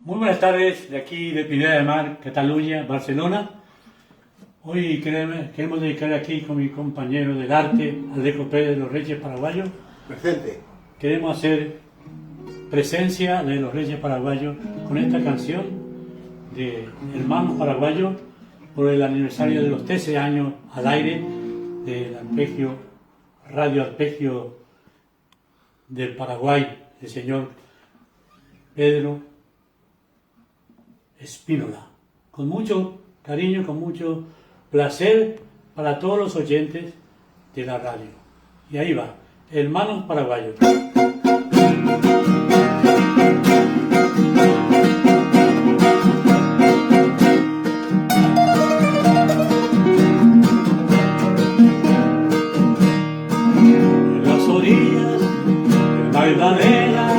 Muy buenas tardes, de aquí de Pineda de Mar, Cataluña, Barcelona. Hoy queremos dedicar aquí con mi compañero del arte, Alejo Pérez de los Reyes Paraguayos. Presente. Queremos hacer presencia de los Reyes Paraguayos con esta canción de Hermanos Paraguayos por el aniversario de los 13 años al aire del arpegio, radio arpegio del Paraguay, el señor Pedro Espínola. Con mucho cariño, con mucho placer para todos los oyentes de la radio. Y ahí va, Hermanos Paraguayos. En las orillas del Magdalena,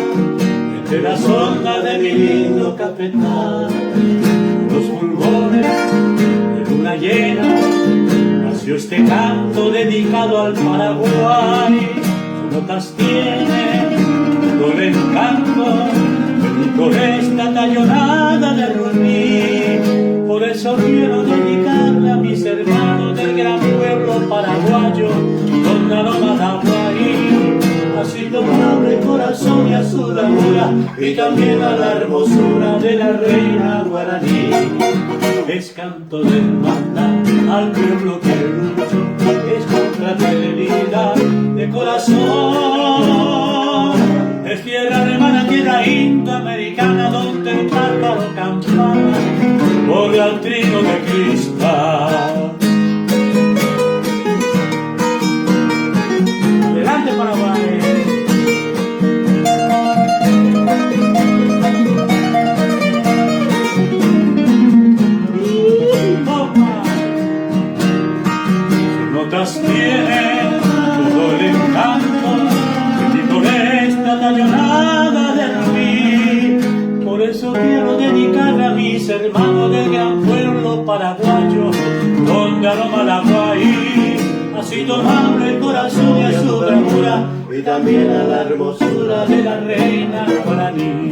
entre las ondas de mi lindo cafetal, los fulgores de luna llena, nació este canto dedicado al Paraguay. Sus notas tienen todo el encanto y con esta tallonada de rubí. Por eso quiero dedicarle a mis hermanos del gran pueblo paraguayo, con aroma de Aguaí. Así tomable corazón y a su bravura, y también a la hermosura de la reina guaraní. Es canto de hermandad al pueblo que lucho, es confraternidad de corazón. Es tierra hermana, tierra indoamericana, donde el pájaro campana corre al trino de cristal. Adelante, Paraguay. Tienen todo el encanto y con esta tallonada de rubí. Por eso quiero dedicarle a mis hermanos del gran pueblo paraguayo, donde aroma el Aguaí. Así tomable el corazón y a su bravura, y también a la hermosura de la reina guaraní.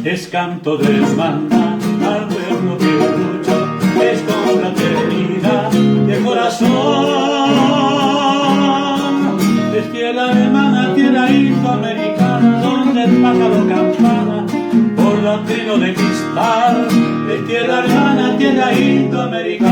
Es canto de hermandad al pueblo que lucho, es confraternidad de corazón. Es tierra hermana, tierra indoamericana, donde el pájaro campana por la trino de cristal. Es tierra hermana, tierra indoamericana.